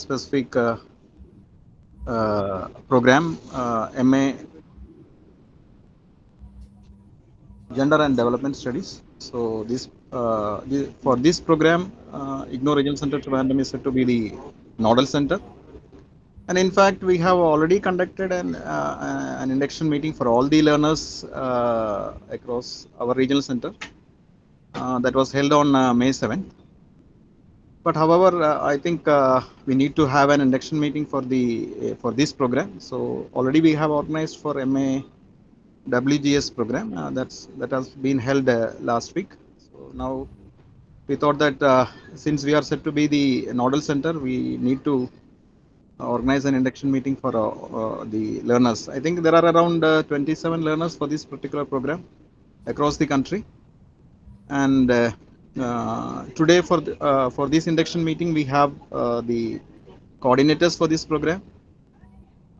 specific program, MA Gender and Development Studies. So for this program, IGNOR Regional Center Trivandrum is said to be the nodal center. And in fact, we have already conducted an induction meeting for all the learners across our regional center. That was held on May 7th. But however, I think we need to have an induction meeting for this program. So already we have organized for MA WGS program. That has been held last week. So now we thought that since we are set to be the nodal center, we need to organize an induction meeting for the learners. I think there are around 27 learners for this particular program across the country. And today for this induction meeting, we have the coordinators for this program.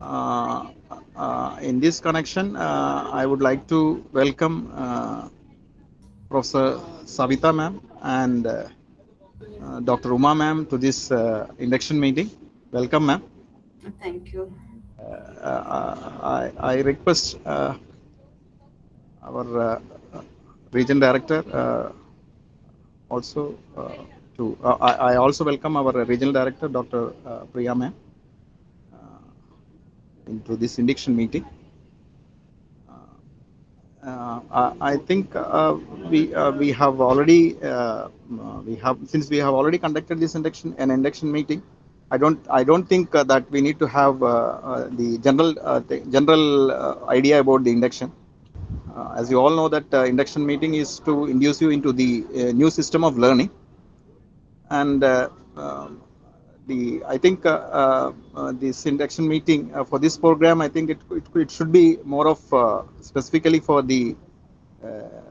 Uh, in this connection, I would like to welcome Professor Savita ma'am and Dr. Uma ma'am to this induction meeting. Welcome, ma'am. Thank you. I request our region director also to. I also welcome our regional director, Dr. Priya ma'am, into this induction meeting. I think we have already since we have already conducted this induction meeting. I don't think that we need to have the general idea about the induction. As you all know that induction meeting is to induce you into the new system of learning, and the I think this induction meeting for this program, I think it should be more of specifically for the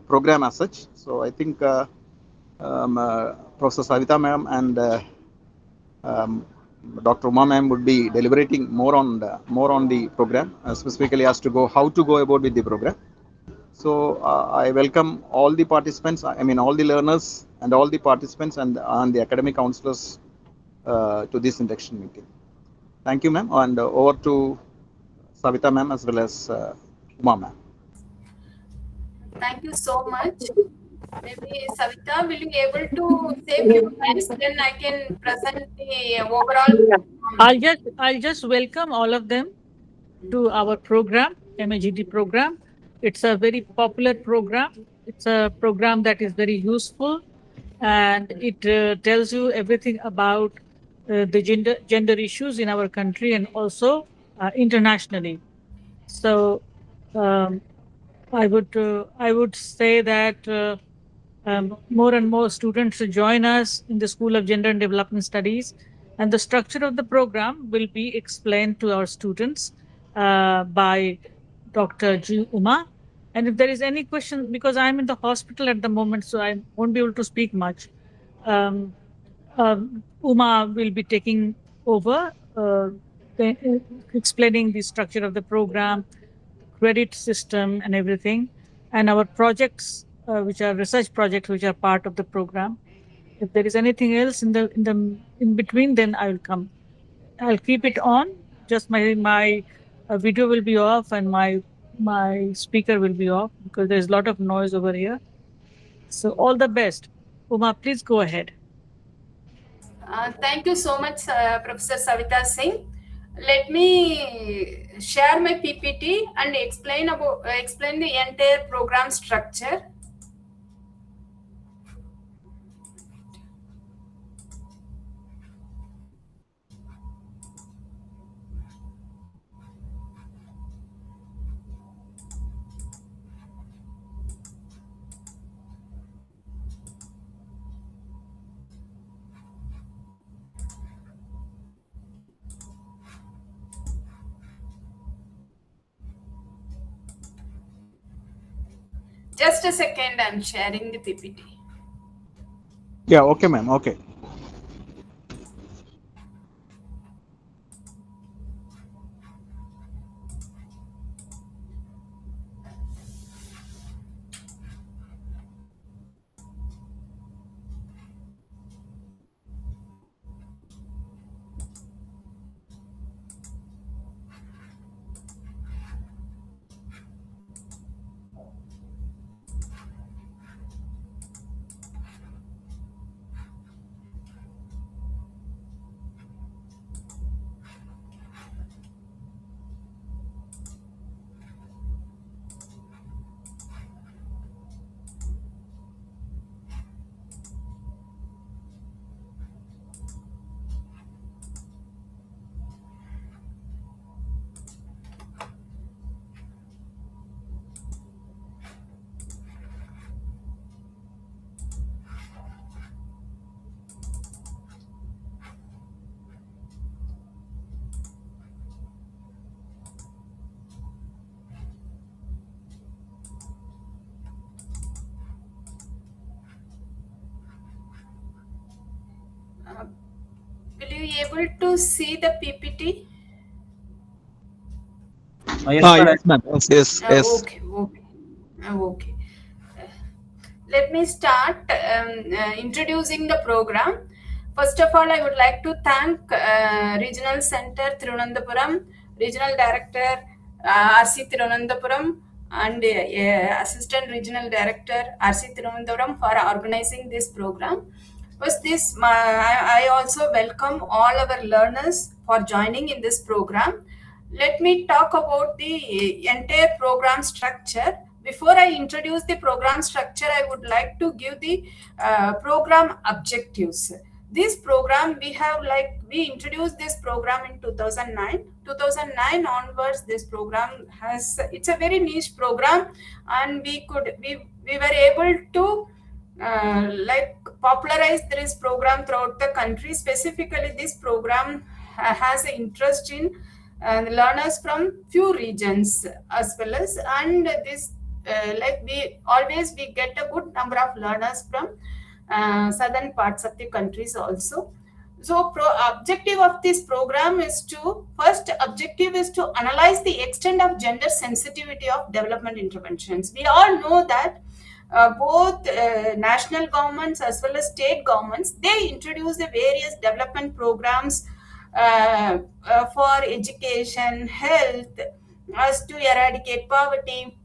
program as such. So I think Professor Savita ma'am and um, Dr. Uma ma'am would be deliberating more on the program, specifically as to go how to go about with the program. So I welcome all the participants. I mean all the learners and all the participants and the academic counselors to this induction meeting. Thank you, ma'am, and over to Savita ma'am as well as Uma ma'am. Thank you so much. Maybe Savita, will you able to say few lines? Then I can present the overall. Yeah. I'll just welcome all of them to our program, MAGD program. It's a very popular program. It's a program that is very useful, and it tells you everything about the gender issues in our country and also internationally. So um, I would say that more and more students to join us in the School of Gender and Development Studies, and the structure of the program will be explained to our students by Dr. G. Uma. And if there is any question, because I'm in the hospital at the moment, so I won't be able to speak much. Um, Uma will be taking over, explaining the structure of the program, credit system, and everything, and our projects, which are research projects, which are part of the program. If there is anything else in between, then I will come. I'll keep it on. Just my video will be off and my speaker will be off because there's a lot of noise over here. So all the best. Uma, please go ahead. Thank you so much, Professor Savita Singh. Let me share my PPT and explain the entire program structure. Just a second, I'm sharing the PPT. Yeah, okay, ma'am. Okay. we able to see the PPT? Yes, madam. Yes, ma'am. Yes, yes, yes. Okay. Let me start introducing the program. First of all, I would like to thank Regional Center Tirunandapuram, Regional Director RC Tirunandapuram, and Assistant Regional Director RC Tirunandapuram for organizing this program. First, I also welcome all our learners for joining in this program. Let me talk about the entire program structure. Before I introduce the program structure, I would like to give the program objectives. This program we introduced this program in 2009. 2009 onwards, this program it's a very niche program, and we were able to popularize this program throughout the country. Specifically, this program has an interest in learners from few regions as well as, and this we get a good number of learners from southern parts of the countries also. So objective of this program is first objective is to analyze the extent of gender sensitivity of development interventions. We all know that both national governments as well as state governments, they introduce the various development programs for education, health, as to eradicate poverty,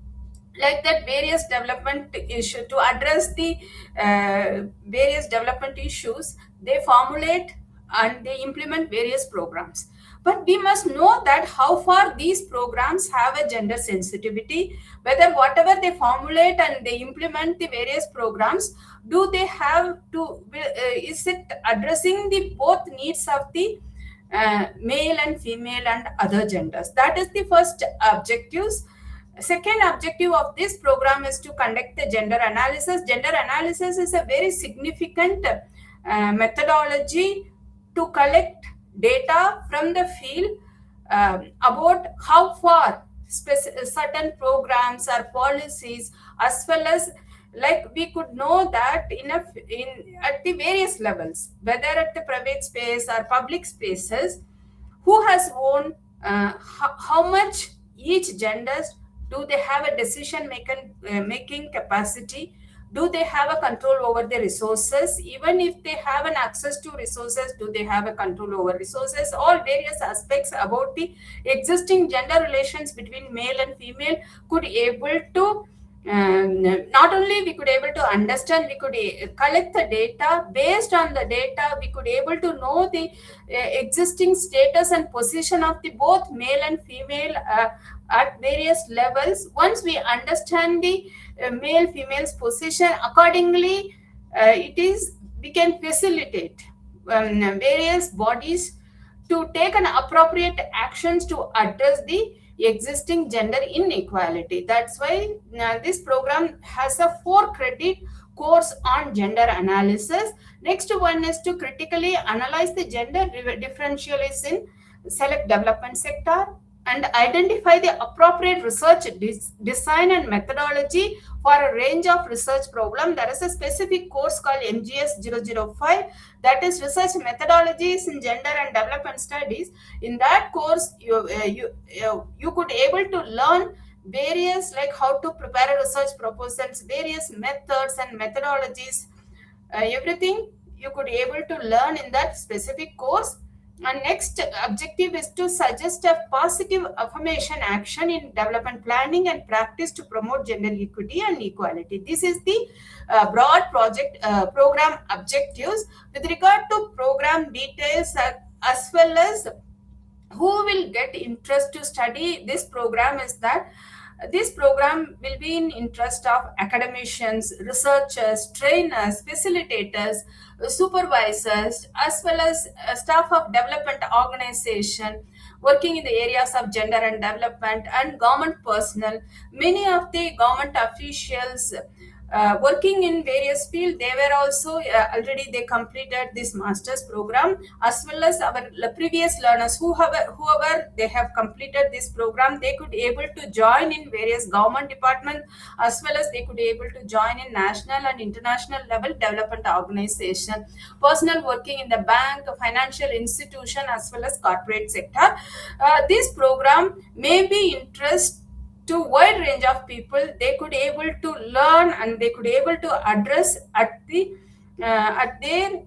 like that various development issue to address the various development issues. They formulate and they implement various programs, but we must know that how far these programs have a gender sensitivity, whether whatever they formulate and they implement the various programs, do they have to is it addressing the both needs of the male and female and other genders. That is the first objectives. Second objective of this program is to conduct the gender analysis. Gender analysis is a very significant methodology to collect data from the field about how far certain programs or policies, as well as we could know that at the various levels, whether at the private space or public spaces, who has won, how much each genders, do they have a decision making capacity, do they have a control over the resources, even if they have an access to resources, do they have a control over resources. All various aspects about the existing gender relations between male and female could able to not only we could able to understand, we could collect the data. Based on the data, we could able to know the existing status and position of the both male and female at various levels. Once we understand the male female's position, accordingly we can facilitate various bodies to take an appropriate actions to address the existing gender inequality. That's why this program has a 4-credit course on gender analysis. Next one is to critically analyze the gender differentials in select development sector and identify the appropriate research design and methodology for a range of research problem. There is a specific course called MGS 005, that is research methodologies in gender and development studies. In that course, you could able to learn various, like how to prepare a research proposals, various methods and methodologies, everything you could able to learn in that specific course. And next objective is to suggest a positive affirmation action in development planning and practice to promote gender equity and equality. This is the broad program objectives. With regard to program details as well as who will get interest to study this program, is that this program will be in interest of academicians, researchers, trainers, facilitators, supervisors, as well as staff of development organization working in the areas of gender and development, and government personnel. Many of the government officials working in various fields, they were also already they completed this master's program, as well as our previous learners, whoever they have completed this program, they could able to join in various government departments, as well as they could able to join in national and international level development organization, personal working in the bank, financial institution, as well as corporate sector. This program may be interest to wide range of people. They could able to learn and they could able to address at their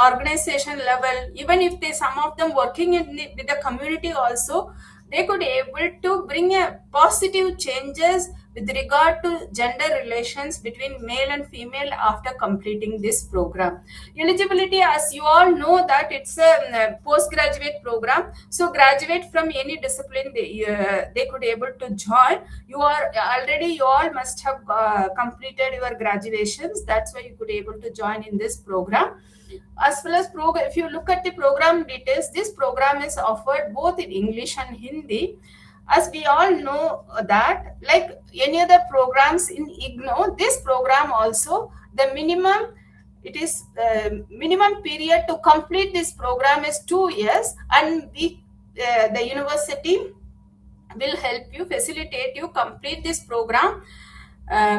organization level. Even if they, some of them working with the community also, they could able to bring a positive changes with regard to gender relations between male and female after completing this program. Eligibility, as you all know, that it's a postgraduate program, so graduate from any discipline, they could able to join. You are already, you all must have completed your graduations, that's why you could able to join in this program. As well as if you look at the program details, this program is offered both in English and Hindi. As we all know that, like any other programs in IGNO, this program also, the minimum, it is minimum period to complete this program is 2 years, and the university will help you, facilitate you complete this program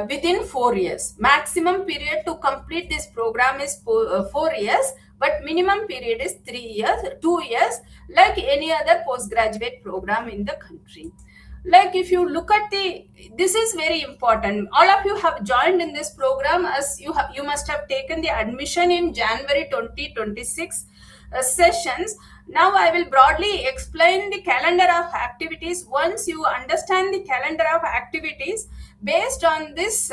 within 4 years. Maximum period to complete this program is 4 years, but minimum period is 3 years, 2 years, like any other postgraduate program in the country. Like if you look at this is very important. All of you have joined in this program, as you must have taken the admission in January 2026 sessions. Now I will broadly explain the calendar of activities. Once you understand the calendar of activities, based on this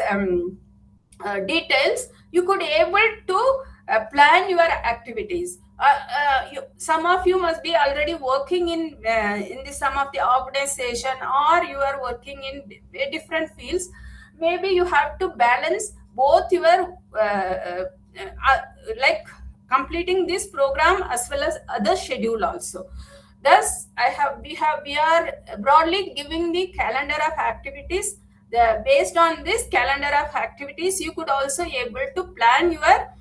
details, you could able to plan your activities. Some of you must be already working in some of the organization, or you are working in different fields. Maybe you have to balance both your like completing this program as well as other schedule also. Thus, we are broadly giving the calendar of activities. Based on this calendar of activities, you could also able to plan your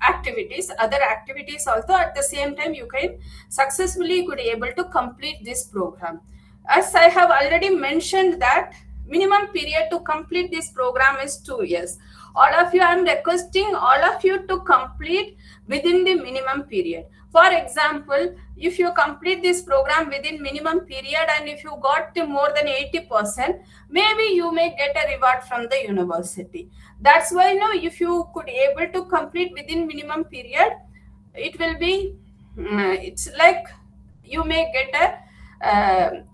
activities, other activities also. At the same time, you can successfully could able to complete this program. As I have already mentioned that minimum period to complete this program is 2 years. All of you, I am requesting all of you to complete within the minimum period. For example, if you complete this program within minimum period and if you got to more than 80%, maybe you may get a reward from the university. That's why now if you could able to complete within minimum period, it will be, it's like you may get a,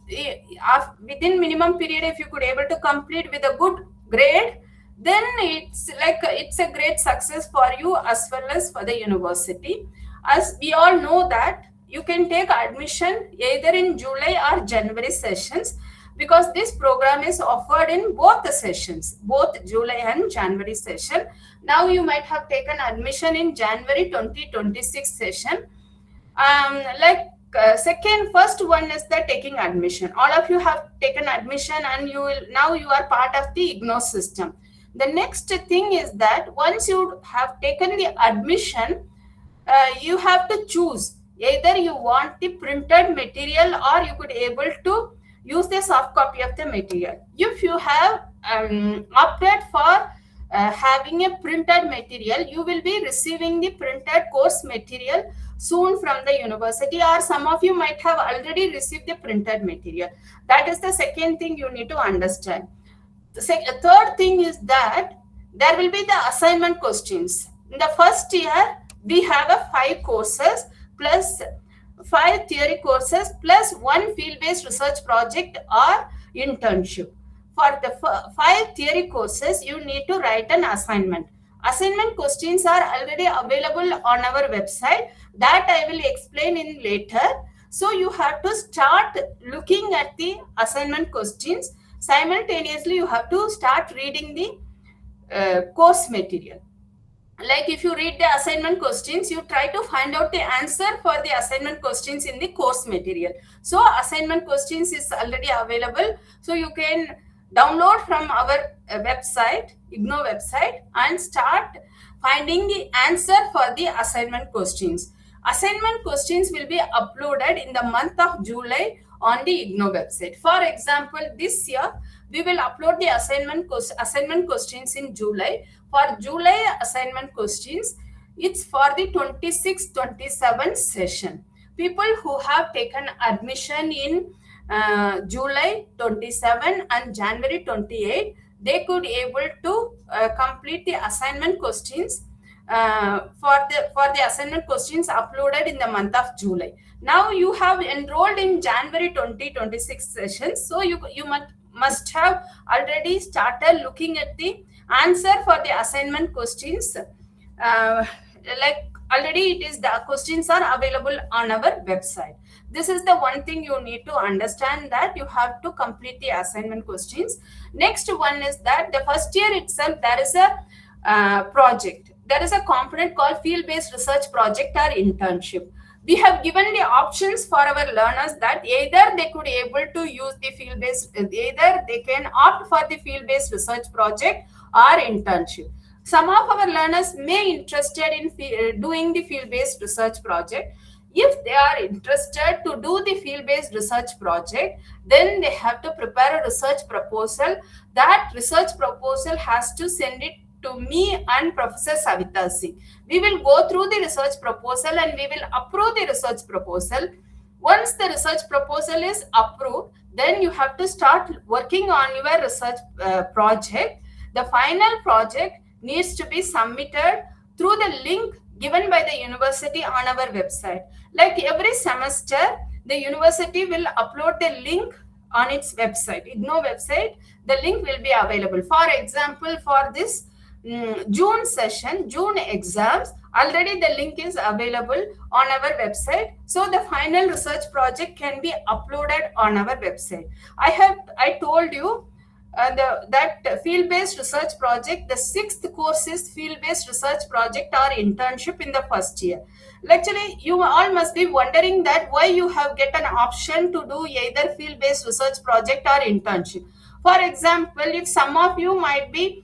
within minimum period, if you could able to complete with a good grade, then it's like it's a great success for you as well as for the university. As we all know that you can take admission either in July or January sessions, because this program is offered in both the sessions, both July and January session. Now you might have taken admission in January 2026 session. First one is the taking admission. All of you have taken admission and you are part of the IGNO system. The next thing is that once you have taken the admission, you have to choose either you want the printed material or you could able to use the soft copy of the material. If you have opted for having a printed material, you will be receiving the printed course material soon from the university, or some of you might have already received the printed material. That is the second thing you need to understand. The third thing is that there will be the assignment questions. In the first year, we have 5 courses plus 5 theory courses plus 1 field-based research project or internship. For the 5 theory courses, you need to write an assignment. Assignment questions are already available on our website. That I will explain in later. So you have to start looking at the assignment questions. Simultaneously, you have to start reading the course material. Like if you read the assignment questions, you try to find out the answer for the assignment questions in the course material. So assignment questions is already available. So you can download from our website, IGNO website, and start finding the answer for the assignment questions. Assignment questions will be uploaded in the month of July on the IGNO website. For example, this year we will upload the assignment questions in July. For July assignment questions, it's for the 26-27 session. People who have taken admission in July 27 and January 28, they could able to complete the assignment questions for the assignment questions uploaded in the month of July. Now you have enrolled in January 2026 sessions, so you must have already started looking at the answer for the assignment questions. Like already it is, the questions are available on our website. This is the one thing you need to understand, that you have to complete the assignment questions. Next one is that the first year itself there is a project. There is a component called field-based research project or internship. We have given the options for our learners that either they could able to use the field-based, either they can opt for the field-based research project or internship. Some of our learners may interested in doing the field-based research project. If they are interested to do the field-based research project, then they have to prepare a research proposal. That research proposal has to send it to me and Professor Savita Singh. We will go through the research proposal and we will approve the research proposal. Once the research proposal is approved, then you have to start working on your research project. The final project needs to be submitted through the link given by the university on our website. Like every semester, the university will upload the link on its website, IGNO website. The link will be available. For example, for this June session, June exams, already the link is available on our website. So the final research project can be uploaded on our website. I told you that field-based research project, the 6th course is field-based research project or internship in the first year. Actually, you all must be wondering that why you have get an option to do either field-based research project or internship. For example, if some of you might be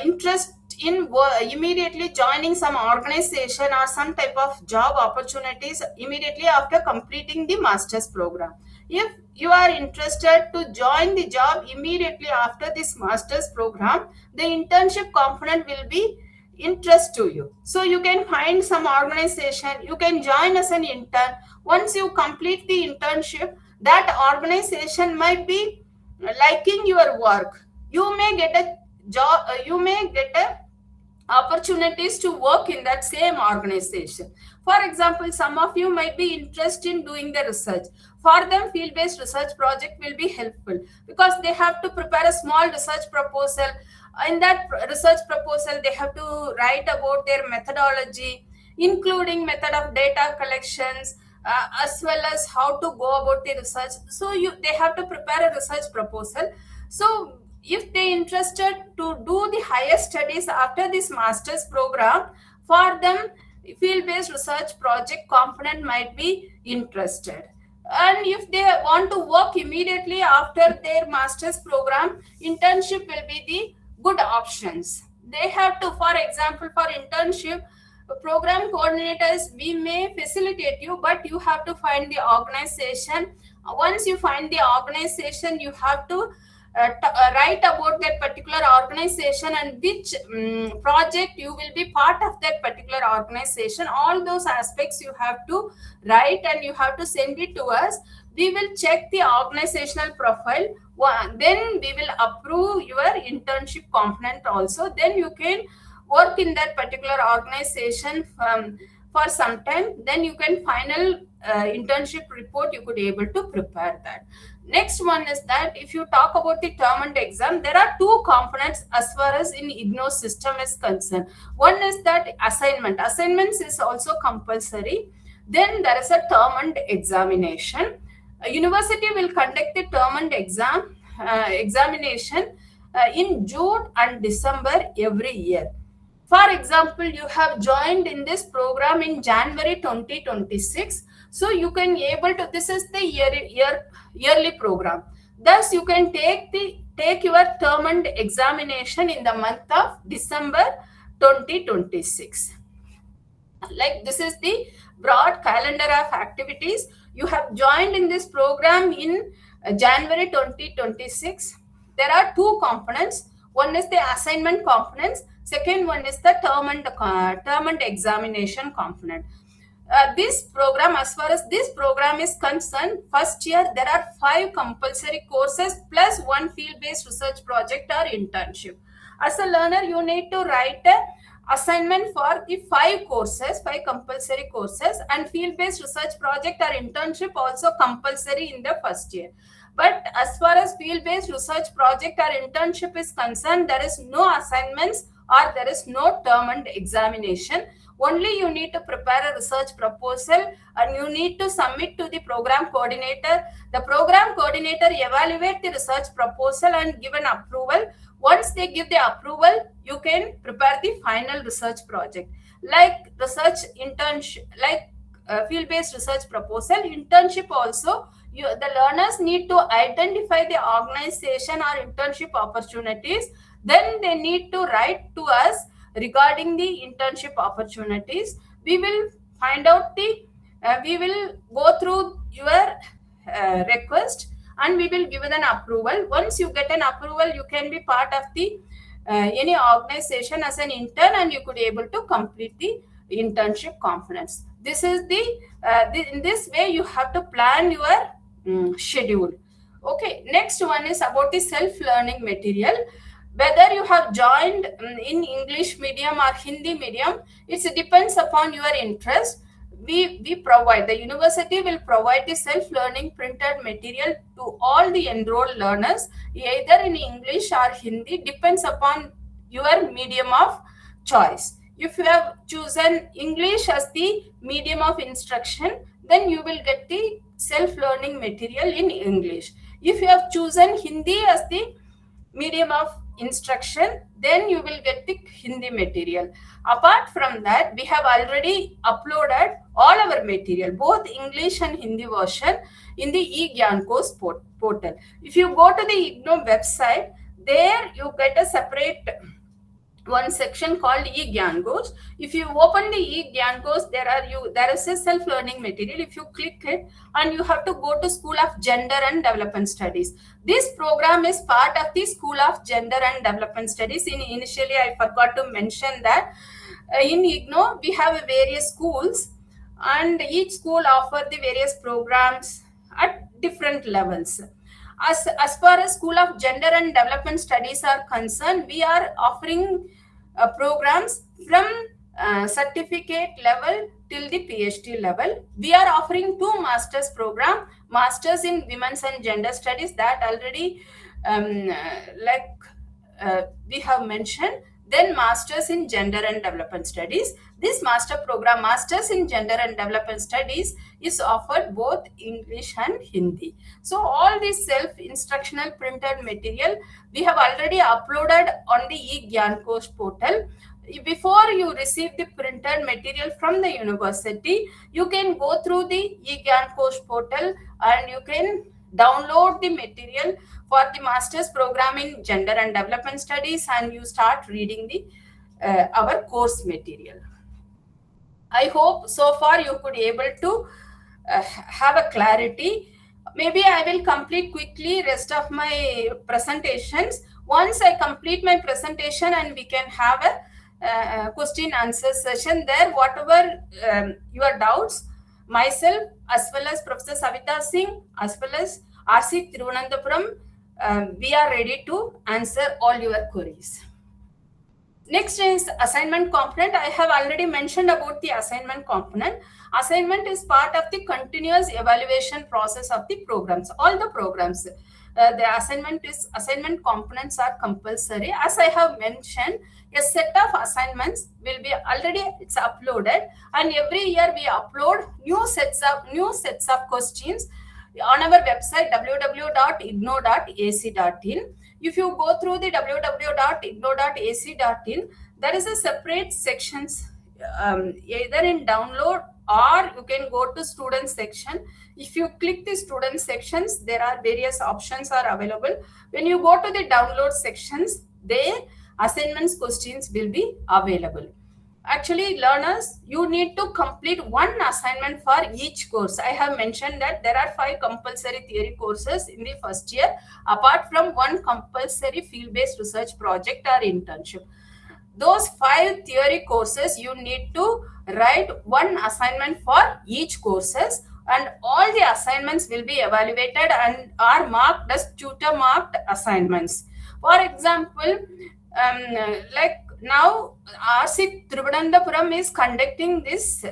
interest in immediately joining some organization or some type of job opportunities immediately after completing the master's program. If you are interested to join the job immediately after this master's program, the internship component will be interest to you. So you can find some organization, you can join as an intern. Once you complete the internship, that organization might be liking your work. You may get a job, you may get a opportunities to work in that same organization. For example, some of you might be interested in doing the research. For them, field-based research project will be helpful because they have to prepare a small research proposal. In that research proposal, they have to write about their methodology, including method of data collections, as well as how to go about the research. So they have to prepare a research proposal. So if they interested to do the higher studies after this master's program, for them field-based research project component might be interested. And if they want to work immediately after their master's program, internship will be the good options. They have to, for example, for internship, program coordinators, we may facilitate you, but you have to find the organization. Once you find the organization, you have to write about that particular organization and which project you will be part of that particular organization. All those aspects you have to write and you have to send it to us. We will check the organizational profile. Then we will approve your internship component also. Then you can work in that particular organization for some time. Then you can final internship report, you could able to prepare that. Next one is that if you talk about the term and exam, there are two components as far as in IGNO system is concerned. One is that assignment. Assignments is also compulsory. Then there is a term and examination. A university will conduct the term and examination in June and December every year. For example, you have joined in this program in January 2026. So you can able to, this is the yearly program. Thus, you can take the take your term and examination in the month of December 2026. Like, this is the broad calendar of activities. You have joined in this program in January 2026. There are two components. One is the assignment components. Second one is the term and examination component. This program, as far as this program is concerned, first year there are 5 compulsory courses plus 1 field-based research project or internship. As a learner, you need to write a assignment for the 5 courses, 5 compulsory courses, and field-based research project or internship also compulsory in the first year. But as far as field-based research project or internship is concerned, there is no assignments or there is no term and examination. Only you need to prepare a research proposal and you need to submit to the program coordinator. The program coordinator evaluate the research proposal and give an approval. Once they give the approval, you can prepare the final research project. Like research internship, like field-based research proposal, internship also, the learners need to identify the organization or internship opportunities. Then they need to write to us regarding the internship opportunities. We will find out we will go through your request and we will give it an approval. Once you get an approval, you can be part of the any organization as an intern and you could be able to complete the internship components. This is in this way you have to plan your schedule. Okay, next one is about the self-learning material. Whether you have joined in English medium or Hindi medium, it depends upon your interest. We provide, the university will provide the self-learning printed material to all the enrolled learners, either in English or Hindi, depends upon your medium of choice. If you have chosen English as the medium of instruction, then you will get the self-learning material in English. If you have chosen Hindi as the medium of instruction, then you will get the Hindi material. Apart from that, we have already uploaded all our material, both English and Hindi version, in the eGyan course portal. If you go to the IGNO website, there you get a separate one section called eGyan course. If you open the eGyan course, there is a self-learning material. If you click it, and you have to go to School of Gender and Development Studies. This program is part of the School of Gender and Development Studies. Initially, I forgot to mention that in IGNO we have various schools, and each school offer the various programs at different levels. As far as School of Gender and Development Studies are concerned, we are offering programs from certificate level till the PhD level. We are offering 2 master's program, Masters in Women's and Gender Studies, that already we have mentioned. Then Masters in Gender and Development Studies. This master program, Masters in Gender and Development Studies, is offered both English and Hindi. So all this self-instructional printed material we have already uploaded on the eGyan course portal. Before you receive the printed material from the university, you can go through the eGyan course portal and you can download the material for the master's program in Gender and Development Studies, and you start reading the our course material. I hope so far you could be able to have a clarity. Maybe I will complete quickly rest of my presentations. Once I complete my presentation and we can have a question answer session there, whatever your doubts, myself as well as Professor Savita Singh as well as RC Thiruvananthapuram, we are ready to answer all your queries. Next is assignment component. I have already mentioned about the assignment component. Assignment is part of the continuous evaluation process of the programs, all the programs. The assignment components are compulsory. As I have mentioned, a set of assignments will be already uploaded, and every year we upload new sets of questions on our website www.igno.ac.in. If you go through the www.igno.ac.in, there is a separate sections either in download or you can go to student section. If you click the student sections, there are various options are available. When you go to the download sections, there assignments questions will be available. Actually, learners, you need to complete one assignment for each course. I have mentioned that there are 5 compulsory theory courses in the first year, apart from one compulsory field-based research project or internship. Those 5 theory courses, you need to write one assignment for each courses, and all the assignments will be evaluated and are marked as tutor marked assignments. For example, like now RC Trivandrum is conducting this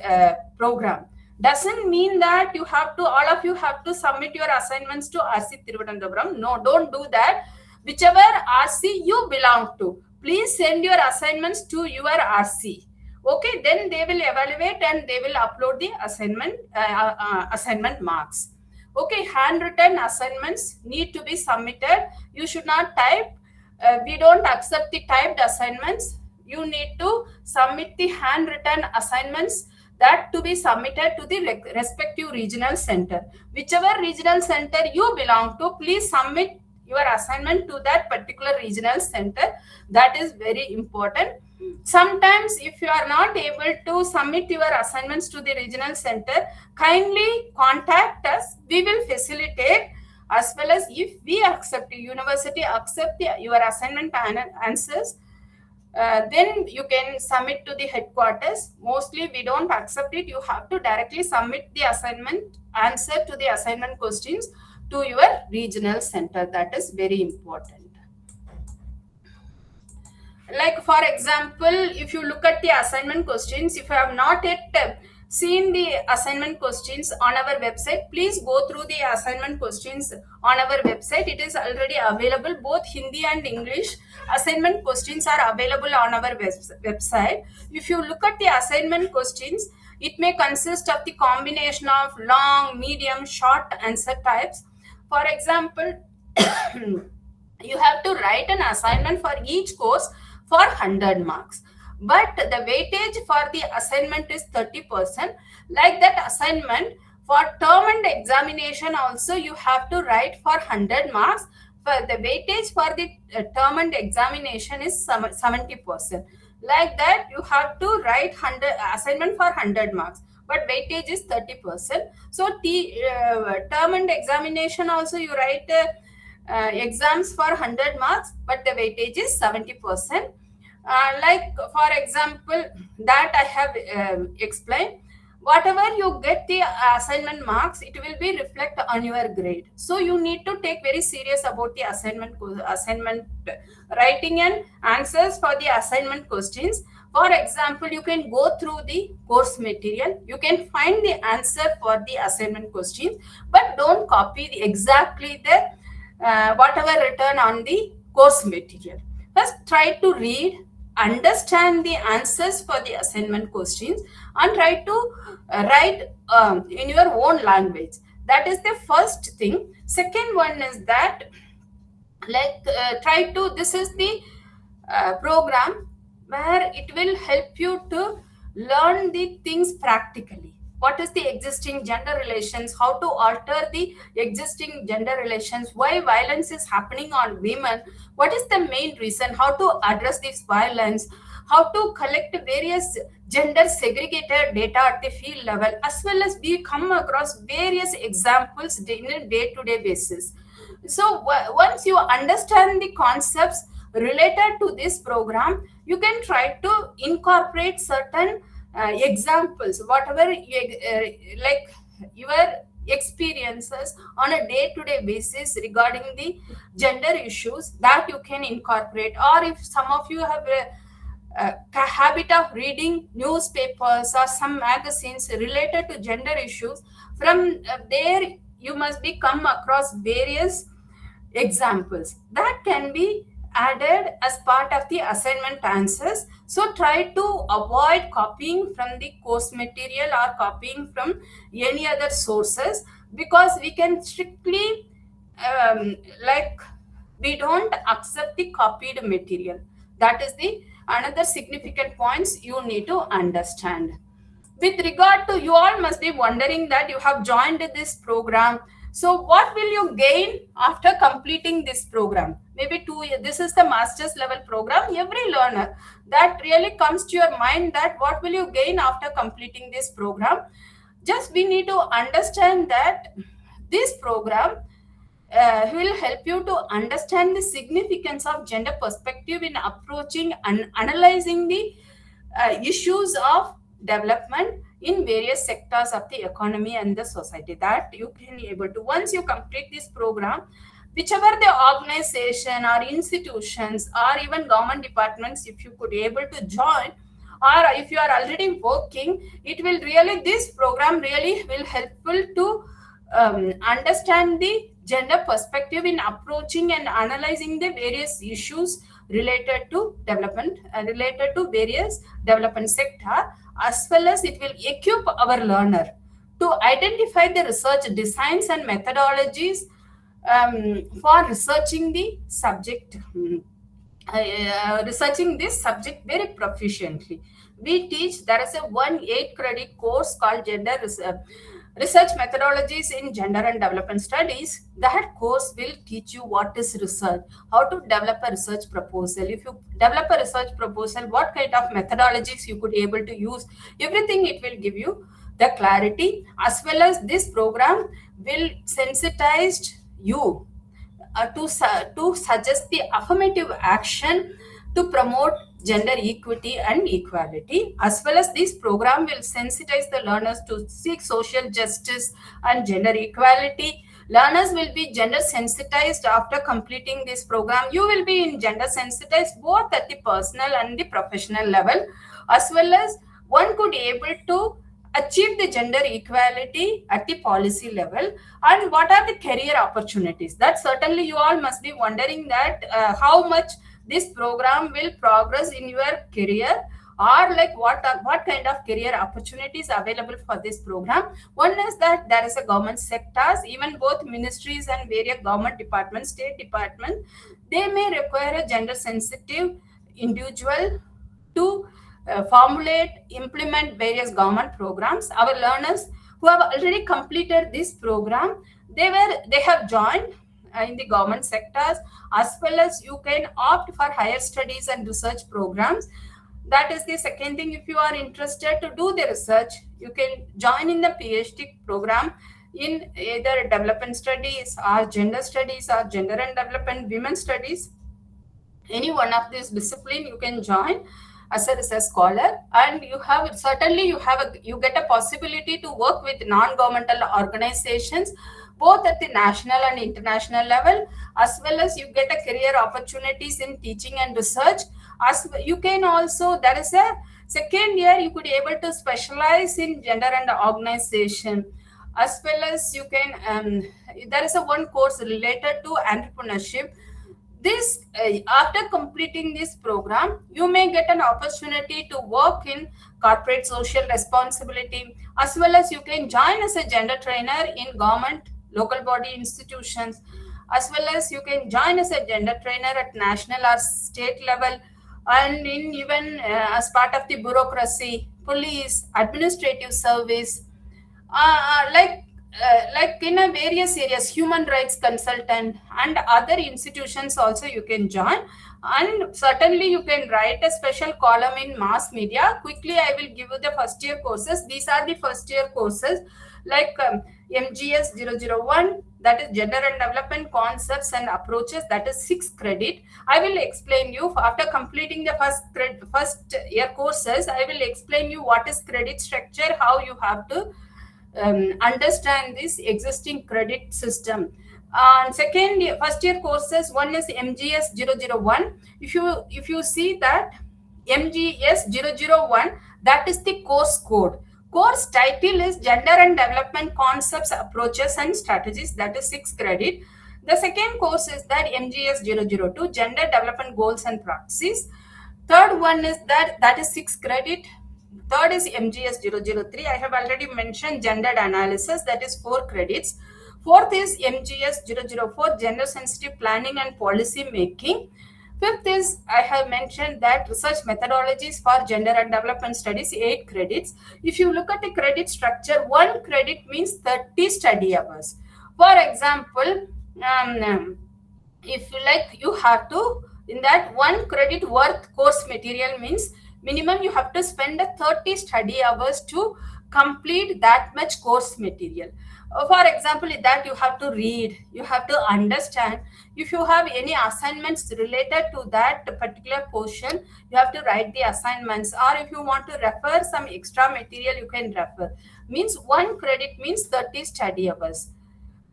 program. Doesn't mean that you have to, all of you have to submit your assignments to RC Trivandrum. No, don't do that. Whichever RC you belong to, please send your assignments to your RC. Okay, then they will evaluate and they will upload the assignment marks. Okay, handwritten assignments need to be submitted. You should not type. We don't accept the typed assignments. You need to submit the handwritten assignments, that to be submitted to the respective regional center. Whichever regional center you belong to, please submit your assignment to that particular regional center. That is very important. Sometimes if you are not able to submit your assignments to the regional center, kindly contact us. We will facilitate, as well as if we accept, university accept your assignment answers, then you can submit to the headquarters. Mostly we don't accept it. You have to directly submit the assignment answer to the assignment questions to your regional center. That is very important. Like for example, if you look at the assignment questions, if you have not yet seen the assignment questions on our website, please go through the assignment questions on our website. It is already available, both Hindi and English assignment questions are available on our website. If you look at the assignment questions, it may consist of the combination of long, medium, short answer types. For example, you have to write an assignment for each course for 100 marks, but the weightage for the assignment is 30%. Like that assignment for term and examination also, you have to write for 100 marks. For the weightage for the term and examination is 70%. Like that, you have to write 100 assignment for 100 marks, but weightage is 30%. So term and examination also, you write exams for 100 marks, but the weightage is 70%. Like for example, that I have explained, whatever you get the assignment marks, it will be reflect on your grade. So you need to take very serious about the assignment writing and answers for the assignment questions. For example, you can go through the course material, you can find the answer for the assignment questions, but don't copy exactly the whatever written on the course material. First, try to read, understand the answers for the assignment questions, and try to write in your own language. That is the first thing. Second one is that, like try to, this is the program where it will help you to learn the things practically. What is the existing gender relations, how to alter the existing gender relations, why violence is happening on women, what is the main reason, how to address this violence, how to collect various gender segregated data at the field level, as well as we come across various examples in a day-to-day basis. So once you understand the concepts related to this program, you can try to incorporate certain examples, whatever like your experiences on a day-to-day basis regarding the gender issues, that you can incorporate. Or if some of you have a habit of reading newspapers or some magazines related to gender issues, from there you must be come across various examples that can be added as part of the assignment answers. So try to avoid copying from the course material or copying from any other sources, because we can strictly like we don't accept the copied material. That is the another significant points you need to understand. with regard to, you all must be wondering that you have joined this program. So what will you gain after completing this program? Maybe 2 years. This is the master's level program. Every learner, that really comes to your mind, that what will you gain after completing this program? Just we need to understand that this program will help you to understand the significance of gender perspective in approaching and analyzing the issues of development in various sectors of the economy and the society. That you can be able to, once you complete this program, whichever the organization or institutions or even government departments, if you could be able to join, or if you are already working, it will really, this program really will helpful to understand the gender perspective in approaching and analyzing the various issues related to development, related to various development sector, as well as it will equip our learner to identify the research designs and methodologies for researching the subject, researching this subject very proficiently. We teach, there is a 1 8 credit course called Research Methodologies in Gender and Development Studies. That course will teach you what is research, how to develop a research proposal. If you develop a research proposal, what kind of methodologies you could be able to use, everything it will give you the clarity, as well as this program will sensitize you to suggest the affirmative action to promote gender equity and equality, as well as this program will sensitize the learners to seek social justice and gender equality. Learners will be gender sensitized after completing this program. You will be in gender sensitized both at the personal and the professional level, as well as one could be able to achieve the gender equality at the policy level. And what are the career opportunities? That certainly you all must be wondering that how much this program will progress in your career, or like what kind of career opportunities available for this program. One is that there is a government sectors, even both ministries and various government departments, state department, they may require a gender sensitive individual to formulate, implement various government programs. Our learners who have already completed this program, they have joined in the government sectors, as well as you can opt for higher studies and research programs. That is the second thing. If you are interested to do the research, you can join in the PhD program in either development studies or gender and development women studies. Any one of these discipline you can join as a research scholar, and you have certainly you get a possibility to work with non-governmental organizations both at the national and international level, as well as you get a career opportunities in teaching and research. As you can also, there is a second year you could be able to specialize in gender and organization, as well as you can there is a one course related to entrepreneurship. This after completing this program, you may get an opportunity to work in corporate social responsibility, as well as you can join as a gender trainer in government local body institutions, as well as you can join as a gender trainer at national or state level, and in even as part of the bureaucracy, police, administrative service, like in a various areas, human rights consultant and other institutions also you can join. And certainly you can write a special column in mass media. Quickly I will give you the first year courses. These are the first year courses, like MGS 001, that is gender and development concepts and approaches, that is 6 credit. I will explain you after completing the first year courses. I will explain you what is credit structure, how you have to understand this existing credit system. And first year courses, one is MGS 001. If you see that MGS 001, that is the course code. Course title is Gender and Development Concepts, Approaches and Strategies, that is 6 credit. The second course is that MGS 002, Gender Development Goals and Practices. Third one is that is 6 credit. Third is MGS 003. I have already mentioned gendered analysis, that is 4 credits. Fourth is MGS 004, Gender Sensitive Planning and Policy Making. Fifth is, I have mentioned that research methodologies for gender and development studies, 8 credits. If you look at the credit structure, 1 credit means 30 study hours. For example, if you have to, in that 1 credit worth course material means minimum you have to spend 30 study hours to complete that much course material. For example, that you have to read, you have to understand. If you have any assignments related to that particular portion, you have to write the assignments, or if you want to refer some extra material, you can refer. Means 1 credit means 30 study hours.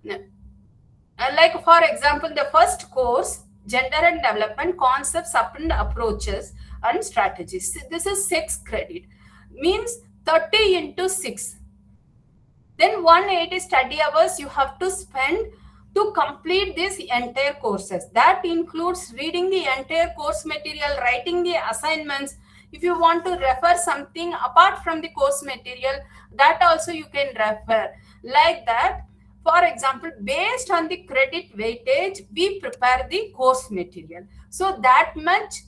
Like for example, the first course, gender and development concepts and approaches and strategies, this is 6 credit, means 30 into 6. Then 180 study hours you have to spend to complete these entire courses. That includes reading the entire course material, writing the assignments. If you want to refer something apart from the course material, that also you can refer. Like that, for example, based on the credit weightage, we prepare the course material. So that much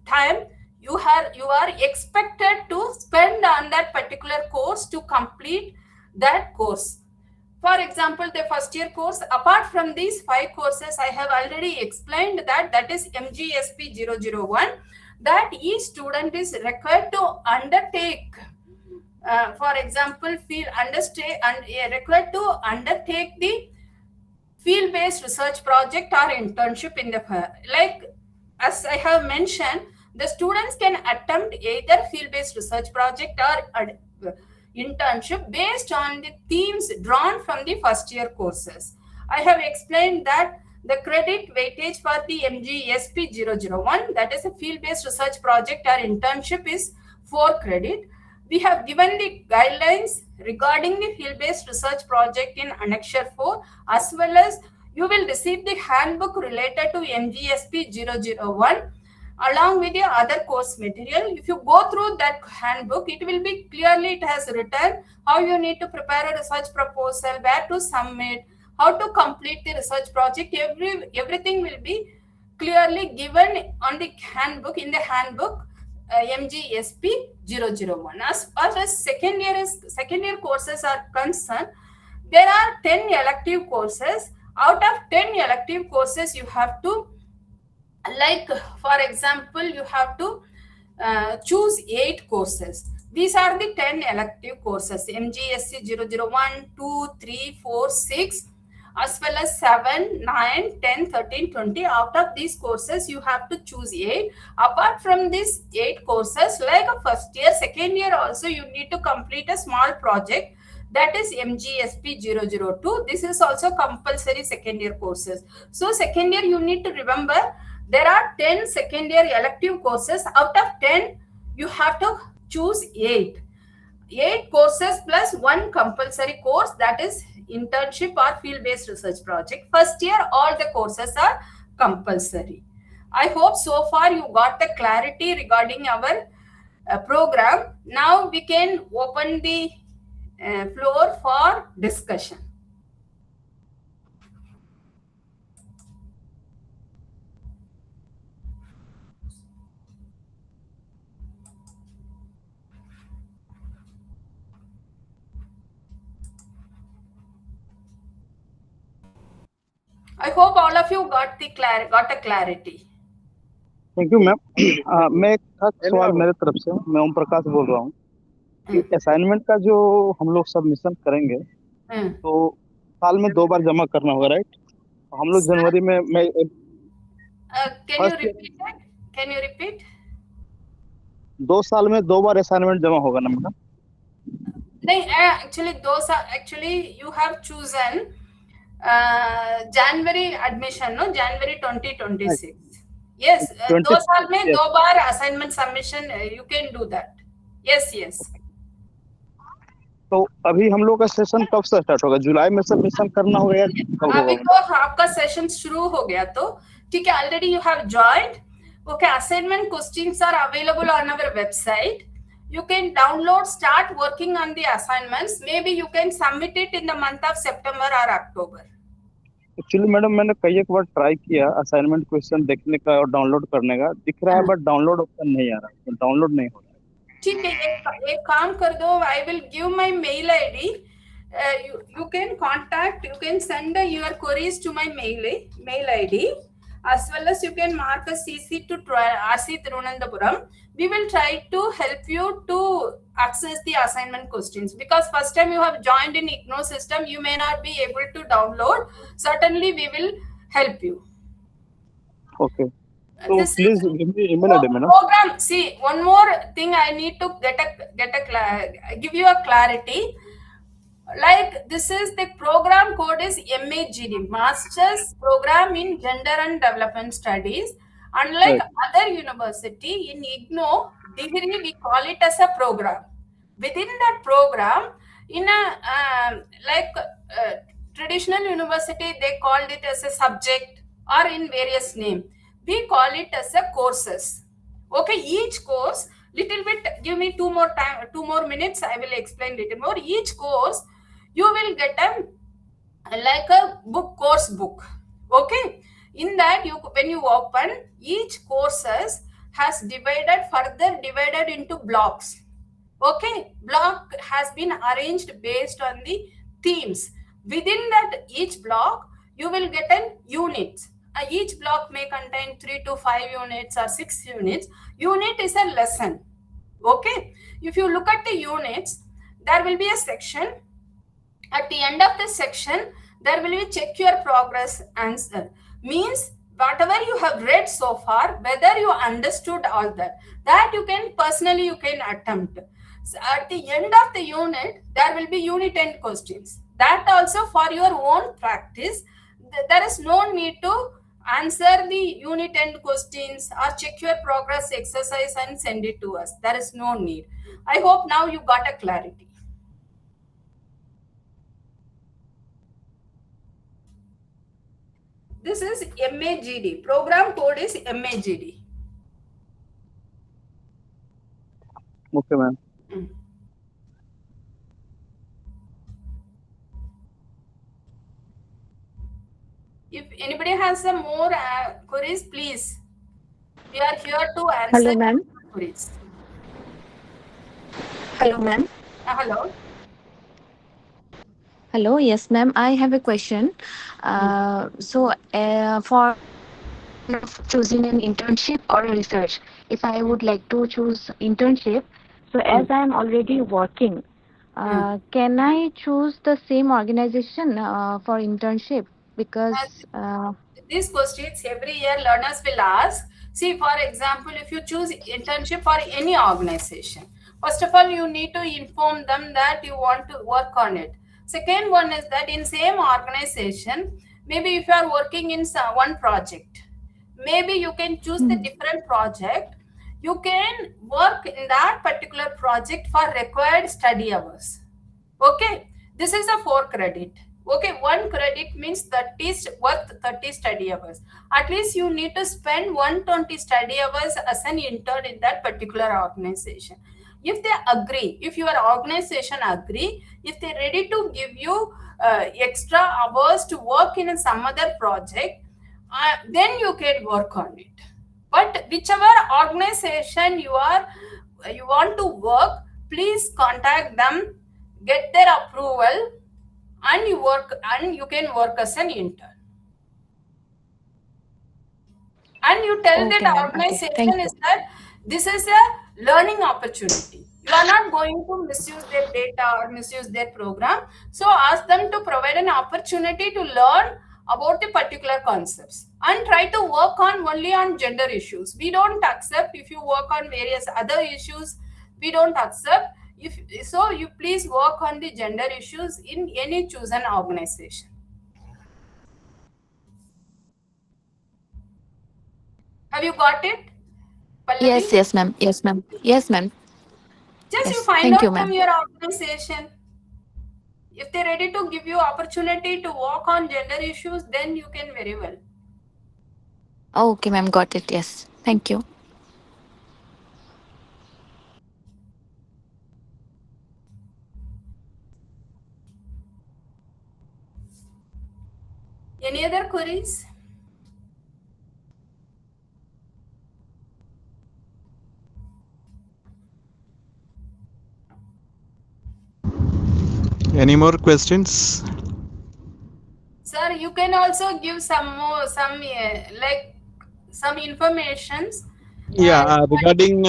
time you are expected to spend on that particular course to complete that course. For example, the first year course, apart from these 5 courses, I have already explained that is MGSP 001, that each student is required to undertake. For example, required to undertake the field-based research project or internship in the, like as I have mentioned, the students can attempt either field-based research project or internship based on the themes drawn from the first year courses. I have explained that the credit weightage for the MGSP 001, that is a field-based research project or internship, is 4 credit. We have given the guidelines regarding the field-based research project in Annexure 4, as well as you will receive the handbook related to MGSP 001 along with the other course material. If you go through that handbook, it will be clearly, it has written how you need to prepare a research proposal, where to submit, how to complete the research project. Everything will be clearly given on the handbook, in the handbook MGSP 001. As far as second year courses are concerned, there are 10 elective courses. Out of 10 elective courses, you have to, like for example, you have to choose 8 courses. These are the 10 elective courses: MGSC 001, 2, 3, 4, 6, as well as 7, 9, 10, 13, 20. Out of these courses, you have to choose 8. Apart from these 8 courses, like a first year, second year also, you need to complete a small project, that is MGSP 002. This is also compulsory second year courses. So second year, you need to remember, there are 10 second year elective courses. Out of 10, you have to choose 8. 8 courses plus 1 compulsory course, that is internship or field-based research project. First year, all the courses are compulsory. I hope so far you got the clarity regarding our program. Now we can open the floor for discussion. I hope all of you got a clarity. Thank you ma'am. मैं एक खास सवाल मेरे तरफ से, मैं ओम प्रकाश बोल रहा हूँ कि असाइनमेंट का जो हम लोग सबमिशन करेंगे तो साल में 2 बार जमा करना होगा, राइट? हम लोग जनवरी में Can you repeat? 2 साल में 2 बार असाइनमेंट जमा होगा ना मैडम? नहीं, actually you have chosen January admission, no? January 2026. Yes, 2 साल में 2 बार assignment submission, you can do that. Yes. तो अभी हम लोग का सेशन कब से स्टार्ट होगा? जुलाई में सबमिशन करना होगा या कब होगा? अभी तो आपका सेशन शुरू हो गया, तो ठीक है, already you have joined. Okay, assignment questions are available on our website. You can download, start working on the assignments. Maybe you can submit it in the month of September or October. Actually madam मैंने कई एक बार try किया assignment question देखने का और download करने का, दिख रहा है बट डाउनलोड ऑप्शन नहीं आ रहा, तो डाउनलोड नहीं हो रहा ठीक है, एक काम कर दो, I will give my mail ID, you can contact, you can send your queries to my mail id, as well as you can mark a cc to RC Tirunandapuram. We will try to help you to access the assignment questions, because first time you have joined in IGNO system, you may not be able to download. Certainly we will help you. है। Okay, तो This please is give me email ID madam. program. See, one more thing I need to give you a clarity. Like, this is the program code is MAGD, Master's Program in Gender and Development Studies. Unlike other university, in IGNO degree we call it as a program. Within that program, in a traditional university, they called it as a subject or in various name. We call it as a courses. Okay, each course, little bit, give me 2 more minutes, I will explain little more. Each course you will get a course book. Okay, in that, when you open, each courses has further divided into blocks. Okay, block has been arranged based on the themes. Within that each block you will get an unit. Each block may contain 3 to 5 units or 6 units. Unit is a lesson. Okay, if you look at the units, there will be a section. At the end of the section, there will be check your progress answer. Means whatever you have read so far, whether you understood all that you can personally you can attempt. So at the end of the unit, there will be unit end questions. That also for your own practice. There is no need to answer the unit end questions or check your progress exercise and send it to us. There is no need. I hope now you got a clarity. This is MAGD. Program code is MAGD. Okay ma'am. If anybody has some more queries, please. We are here to answer. Hello, ma'am. Queries. Hello, ma'am. Hello. Hello, yes, ma'am. I have a question. For choosing an internship or a research, if I would like to choose internship, so as I am already working, can I choose the same organization for internship? Because these questions every year learners will ask. See, for example, if you choose internship for any organization, first of all, you need to inform them that you want to work on it. Second one is that in same organization, maybe if you are working in one project, maybe you can choose the different project. You can work in that particular project for required study hours. Okay, this is a 4 credit. Okay, 1 credit means that is worth 30 study hours. At least you need to spend 120 study hours as an intern in that particular organization. If they agree, if your organization agree, if they're ready to give you extra hours to work in some other project, then you can work on it. But whichever organization you want to work, please contact them, get their approval, and you can work as an intern. And you tell Okay, that ma'am. organization Okay, thank you. is that this is a learning opportunity. You are not going to misuse their data or misuse their program. So ask them to provide an opportunity to learn about the particular concepts and try to work on only on gender issues. We don't accept if you work on various other issues. We don't accept. So you please work on the gender issues in any chosen organization. Have you got it, Pallavi? Yes, ma'am. Yes, ma'am. Yes, ma'am. Just Yes. you find Thank out you, from ma'am. your organization. If they're ready to give you opportunity to work on gender issues, then you can very well. Okay, ma'am. Got it. Yes. Thank you. Any other queries? Any more questions? Sir, you can also give some more, like some informations. Regarding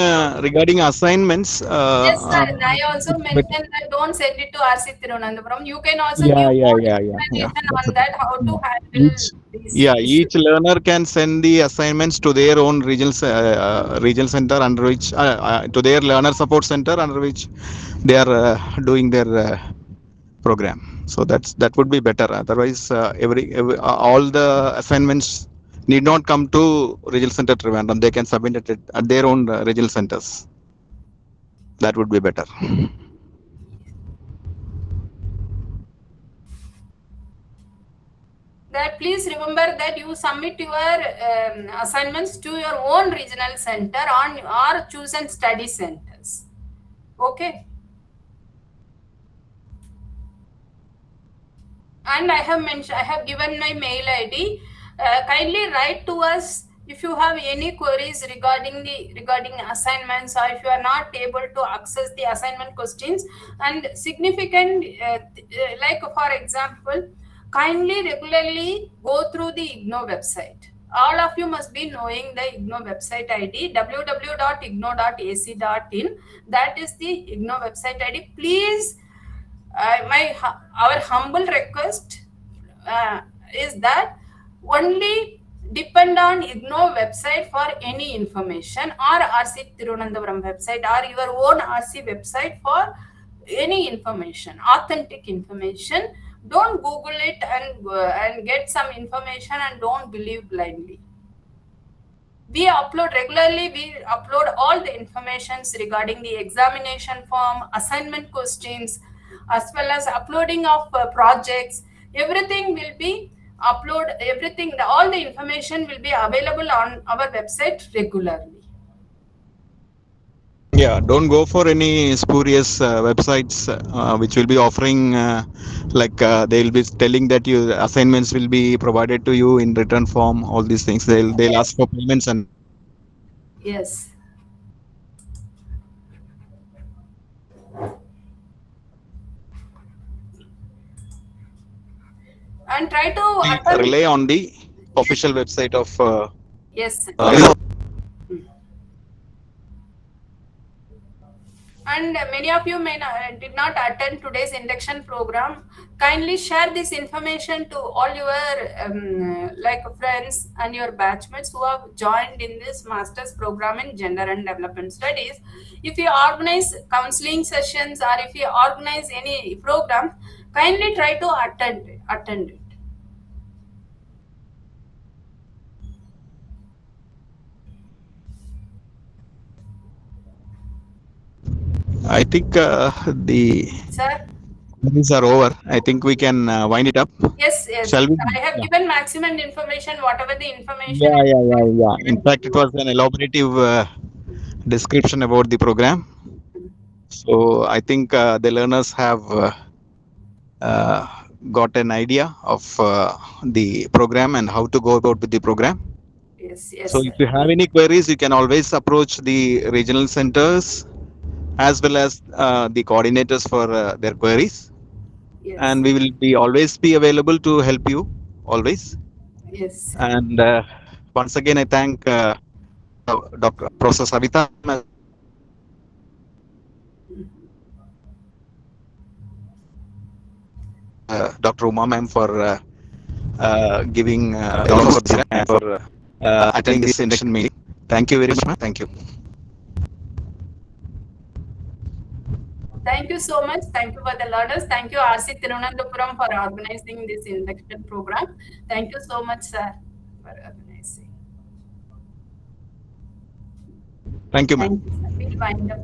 assignments. Yes, sir. And I also It's better. mentioned that don't send it to RC Tirunandapuram. You can also Yeah, give yeah, more yeah, yeah, yeah. explanation That's on it. that, how to Yeah. handle Each, these yeah, issues. each learner can send the assignments to their own regional center under which to their learner support center under which they are doing their program. So that would be better. Otherwise, all the assignments need not come to regional center Trivandrum. They can submit it at their own regional centers. That would be better. That please remember that you submit your assignments to your own regional center on or chosen study centers. Okay. And I have mentioned, I have given my mail ID. Kindly write to us if you have any queries regarding assignments, or if you are not able to access the assignment questions and significant, like for example, kindly regularly go through the IGNO website. All of you must be knowing the IGNO website ID, www.igno.ac.in. That is the IGNO website ID. Please, our humble request is that only depend on IGNO website for any information, or RC Tirunandapuram website, or your own RC website for any information, authentic information. Don't Google it and get some information and don't believe blindly. We upload regularly, we upload all the informations regarding the examination form, assignment questions, as well as uploading of projects. Everything will be all the information will be available on our website regularly. Yeah, don't go for any spurious websites which will be offering they'll be telling that your assignments will be provided to you in return form. All these things they'll ask for payments and all. Yes. And try to attend. Rely on the official website of. Yes. And many of you did not attend today's induction program. Kindly share this information to all your friends and your batchmates who have joined in this master's program in gender and development studies. If you organize counseling sessions, or if you organize any program, kindly try to attend it. I think the Sir? queries are over. I think we can wind it up. Yes. Shall we? I have given maximum information, whatever the information. Yeah. In fact, it was an elaborative description about the program. So I think the learners have got an idea of the program and how to go about with the program. Yes. So if you have any queries, you can always approach the regional centers as well as the coordinators for their queries. Yes. And we will always be available to help you always. Yes. And once again, I thank Dr. Professor Savita, Dr. Uma ma'am for giving and for attending this induction meeting. Thank you very much, ma'am. Thank you. Thank you so much. Thank you for the learners. Thank you, RC Tirunandapuram, for organizing this induction program. Thank you so much, sir, for organizing. Thank you, ma'am. Thank you, sir. We'll wind up.